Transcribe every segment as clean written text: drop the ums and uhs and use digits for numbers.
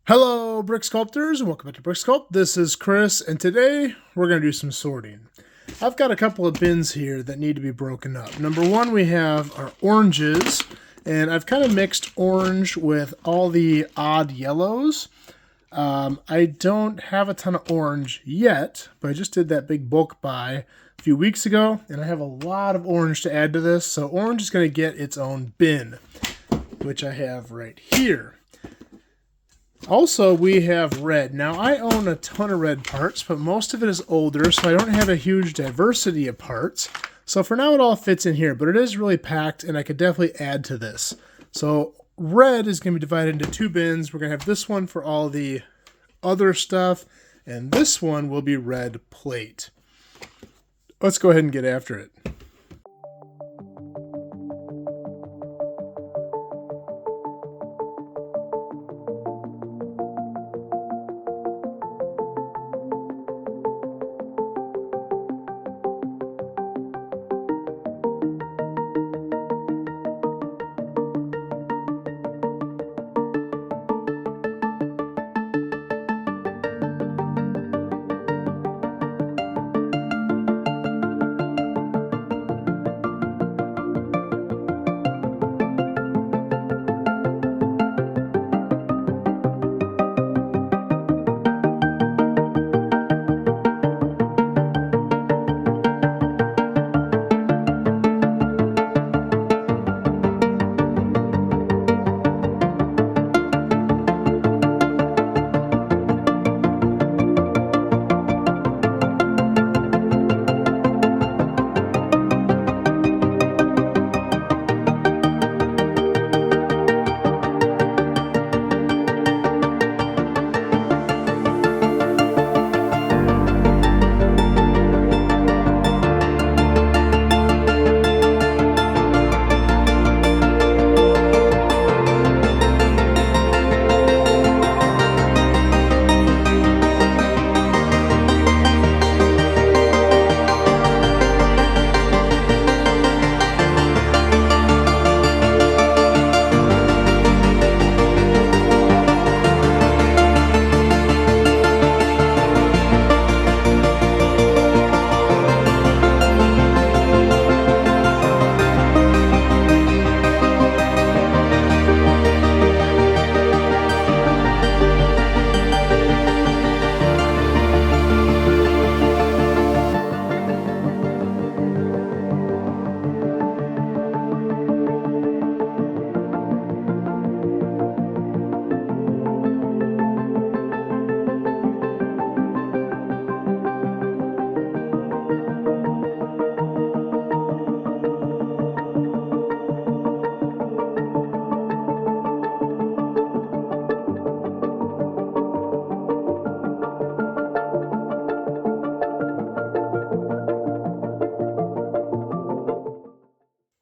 Hello, Brick Sculptors, and welcome back to Brick Sculpt. This is Chris, and today we're going to do some sorting. I've got a couple of bins here that need to be broken up. Number one, we have our oranges, and I've kind of mixed orange with all the odd yellows. I don't have a ton of orange yet, but I just did that big bulk buy a few weeks ago, and I have a lot of orange to add to this, so orange is going to get its own bin, which I have right here. Also, we have red. Now, I own a ton of red parts, but most of it is older, so I don't have a huge diversity of parts. So for now, it all fits in here, but it is really packed, and I could definitely add to this. So red is going to be divided into two bins. We're going to have this one for all the other stuff, and this one will be red plate. Let's go ahead and get after it.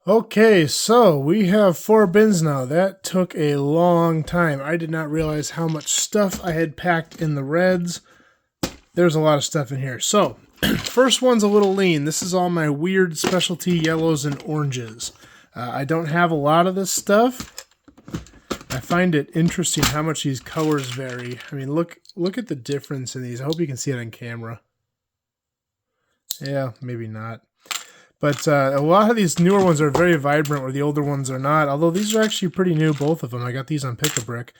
Okay, so we have 4 bins now. That took a long time. I did not realize how much stuff I had packed in the reds. There's a lot of stuff in here. So, first one's a little lean. This is all my weird specialty yellows and oranges. I don't have a lot of this stuff. I find it interesting how much these colors vary. I mean, look at the difference in these. I hope you can see it on camera. Yeah, maybe not. But a lot of these newer ones are very vibrant where the older ones are not. Although these are actually pretty new, both of them. I got these on Pick-a-Brick.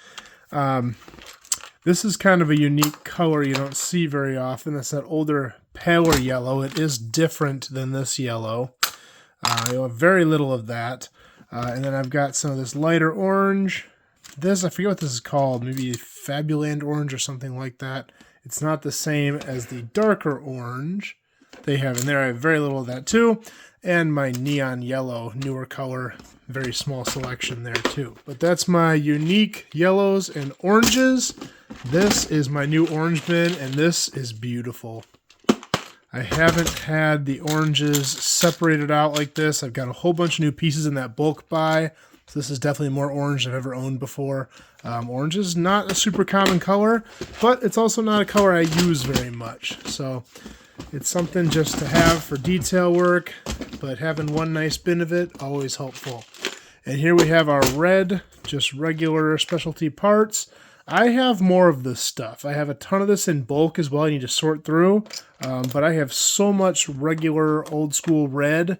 This is kind of a unique color you don't see very often. It's that older, paler yellow. It is different than this yellow. You'll have very little of that. And then I've got some of this lighter orange. This, I forget what this is called. Maybe Fabuland orange or something like that. It's not the same as the darker orange they have in there. I have very little of that too. And my neon yellow, newer color, very small selection there too. But that's my unique yellows and oranges. This is my new orange bin, and this is beautiful. I haven't had the oranges separated out like this. I've got a whole bunch of new pieces in that bulk buy. So this is definitely more orange than I've ever owned before. Orange is not a super common color, but it's also not a color I use very much. So it's something just to have for detail work, but having one nice bin of it, always helpful. And here we have our red, just regular specialty parts. I have more of this stuff. I have a ton of this in bulk as well. I need to sort through, but I have so much regular old school red.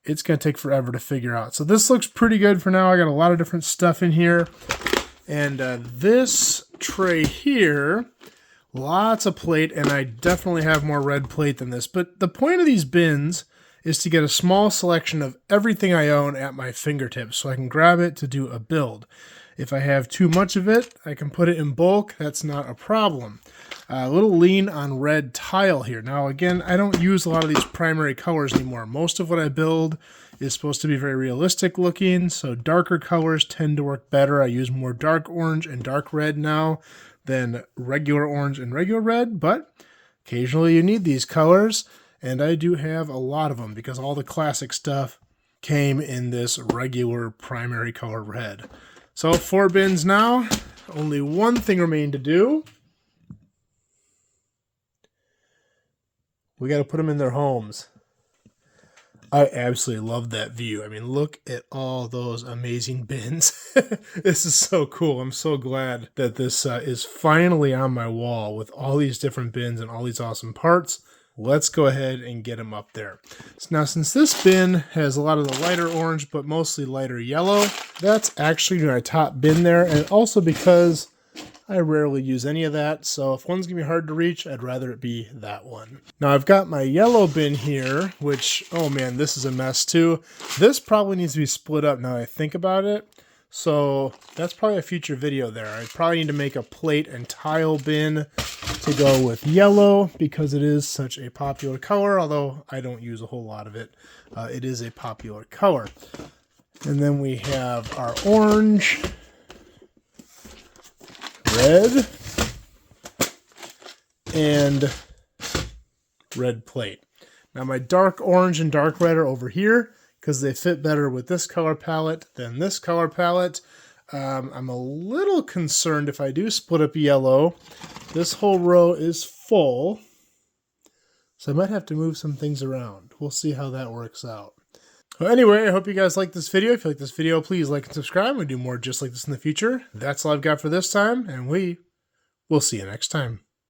It's going to take forever to figure out. So this looks pretty good for now. I got a lot of different stuff in here. And this tray here, lots of plate, and I definitely have more red plate than this. But the point of these bins is to get a small selection of everything I own at my fingertips so I can grab it to do a build. If I have too much of it, I can put it in bulk. That's not a problem. A little lean on red tile here. Now, again, I don't use a lot of these primary colors anymore. Most of what I build is supposed to be very realistic looking, so darker colors tend to work better. I use more dark orange and dark red now than regular orange and regular red, but occasionally you need these colors, and I do have a lot of them because all the classic stuff came in this regular primary color red. So 4 bins now, only one thing remained to do. We got to put them in their homes. I absolutely love that view. I mean, look at all those amazing bins. This is so cool. I'm so glad that this is finally on my wall with all these different bins and all these awesome parts. Let's go ahead and get them up there. So now, since this bin has a lot of the lighter orange, but mostly lighter yellow, that's actually my top bin there. And also because I rarely use any of that, so if one's gonna be hard to reach, I'd rather it be that one. Now I've got my yellow bin here, which, oh man, this is a mess too. This probably needs to be split up now that I think about it. So that's probably a future video there. I probably need to make a plate and tile bin to go with yellow because it is such a popular color, although I don't use a whole lot of it. It is a popular color. And then we have our orange, red, and red plate. Now my dark orange and dark red are over here because they fit better with this color palette than this color palette. I'm a little concerned if I do split up yellow, this whole row is full, so I might have to move some things around. We'll see how that works out. Well, anyway, I hope you guys like this video. If you like this video, please like and subscribe. We'll do more just like this in the future. That's all I've got for this time, and we will see you next time.